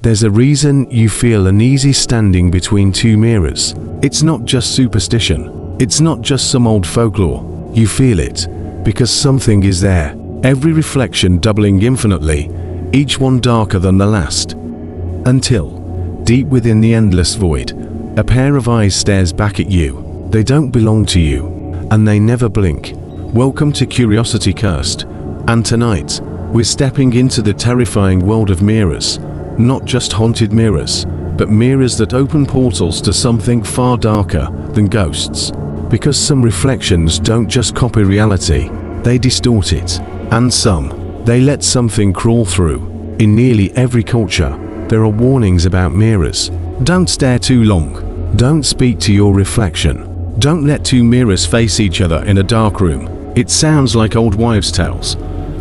There's a reason you feel uneasy standing between two mirrors. It's not just superstition. It's not just some old folklore. You feel it because something is there. Every reflection doubling infinitely, each one darker than the last. Until, deep within the endless void, a pair of eyes stares back at you. They don't belong to you, and they never blink. Welcome to Curiosity Cursed, and tonight, we're stepping into the terrifying world of mirrors. Not just haunted mirrors, but mirrors that open portals to something far darker than ghosts. Because some reflections don't just copy reality, they distort it. And some, they let something crawl through. In nearly every culture, there are warnings about mirrors. Don't stare too long. Don't speak to your reflection. Don't let two mirrors face each other in a dark room. It sounds like old wives' tales,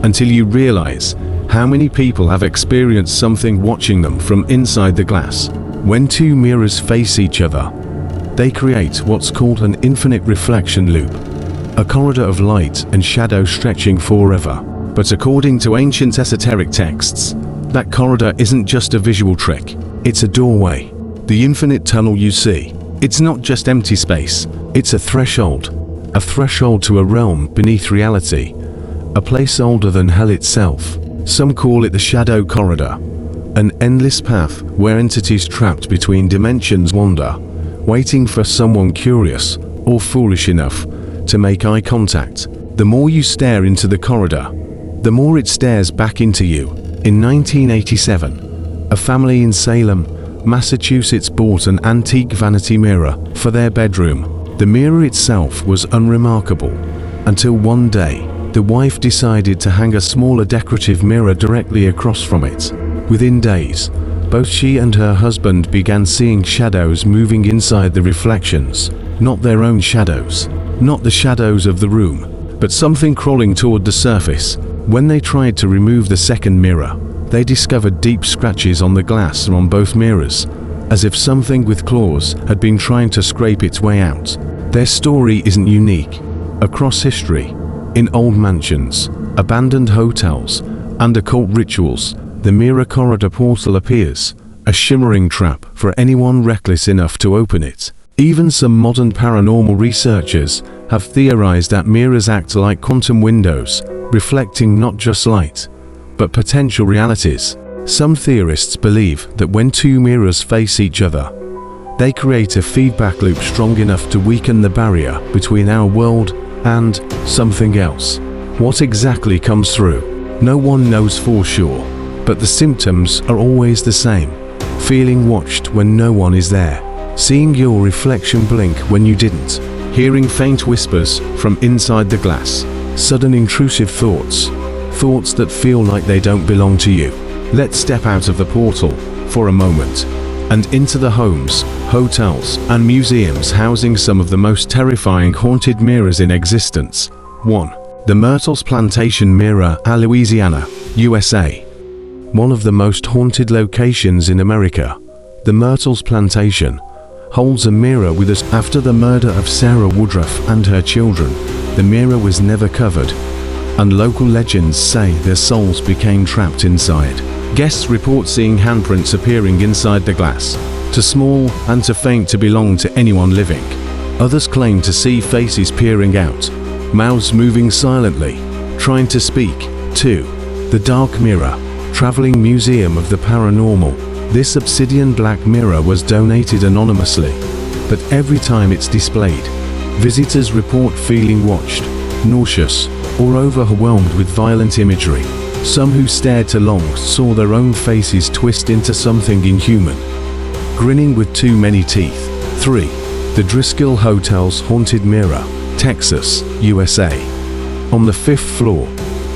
until you realize how many people have experienced something watching them from inside the glass. When two mirrors face each other, they create what's called an infinite reflection loop, a corridor of light and shadow stretching forever. But according to ancient esoteric texts, that corridor isn't just a visual trick, it's a doorway. The infinite tunnel you see, it's not just empty space, it's a threshold to a realm beneath reality, a place older than hell itself. Some call it the shadow corridor, an endless path where entities trapped between dimensions wander, waiting for someone curious or foolish enough to make eye contact. The more you stare into the corridor, the more it stares back into you. In 1987, a family in Salem, Massachusetts bought an antique vanity mirror for their bedroom. The mirror itself was unremarkable, until one day, the wife decided to hang a smaller decorative mirror directly across from it. Within days, both she and her husband began seeing shadows moving inside the reflections. Not their own shadows, not the shadows of the room, but something crawling toward the surface. When they tried to remove the second mirror, they discovered deep scratches on the glass on both mirrors, as if something with claws had been trying to scrape its way out. Their story isn't unique. Across history, in old mansions, abandoned hotels, and occult rituals, the mirror corridor portal appears, a shimmering trap for anyone reckless enough to open it. Even some modern paranormal researchers have theorized that mirrors act like quantum windows, reflecting not just light, but potential realities. Some theorists believe that when two mirrors face each other, they create a feedback loop strong enough to weaken the barrier between our world and something else. What exactly comes through? No one knows for sure, but the symptoms are always the same. Feeling watched when no one is there, seeing your reflection blink when you didn't, hearing faint whispers from inside the glass, sudden intrusive thoughts that feel like they don't belong to you. Let's step out of the portal for a moment and into the homes, hotels, and museums housing some of the most terrifying haunted mirrors in existence. 1. The Myrtles Plantation Mirror, Louisiana, USA. One of the most haunted locations in America, the Myrtles Plantation holds a mirror with us. After the murder of Sarah Woodruff and her children, the mirror was never covered, and local legends say their souls became trapped inside. Guests report seeing handprints appearing inside the glass, too small and too faint to belong to anyone living. Others claim to see faces peering out, mouths moving silently, trying to speak. 2. The Dark Mirror, Traveling Museum of the Paranormal. This obsidian black mirror was donated anonymously, but every time it's displayed, visitors report feeling watched, nauseous, or overwhelmed with violent imagery. Some who stared too long saw their own faces twist into something inhuman, grinning with too many teeth. 3. The Driscoll Hotel's Haunted Mirror, Texas, USA. On the 5th floor,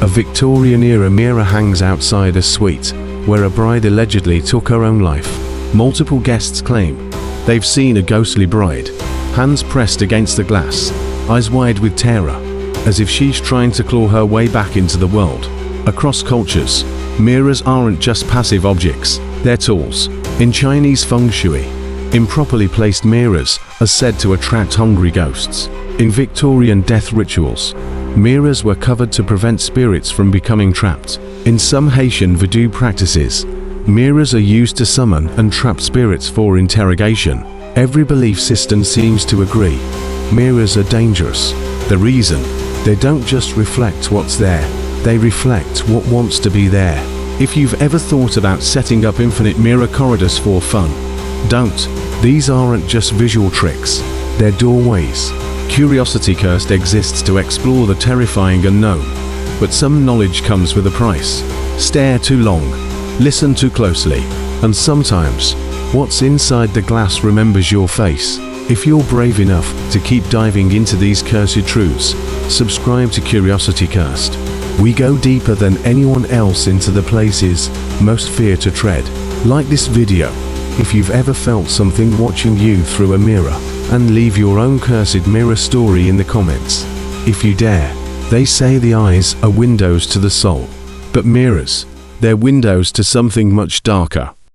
a Victorian-era mirror hangs outside a suite where a bride allegedly took her own life. Multiple guests claim they've seen a ghostly bride, hands pressed against the glass, eyes wide with terror, as if she's trying to claw her way back into the world. Across cultures, mirrors aren't just passive objects, they're tools. In Chinese feng shui, improperly placed mirrors are said to attract hungry ghosts. In Victorian death rituals, mirrors were covered to prevent spirits from becoming trapped. In some Haitian voodoo practices, Mirrors are used to summon and trap spirits for interrogation. Every belief system seems to agree. Mirrors are dangerous. The reason? They don't just reflect what's there, they reflect what wants to be there. If you've ever thought about setting up infinite mirror corridors for fun, don't. These aren't just visual tricks, they're doorways. Curiosity Cursed exists to explore the terrifying unknown, but some knowledge comes with a price. Stare too long, listen too closely, and sometimes, what's inside the glass remembers your face. If you're brave enough to keep diving into these cursed truths, subscribe to Curiosity Cursed. We go deeper than anyone else into the places most fear to tread. Like this video if you've ever felt something watching you through a mirror, and leave your own cursed mirror story in the comments. If you dare. They say the eyes are windows to the soul, but mirrors, they're windows to something much darker.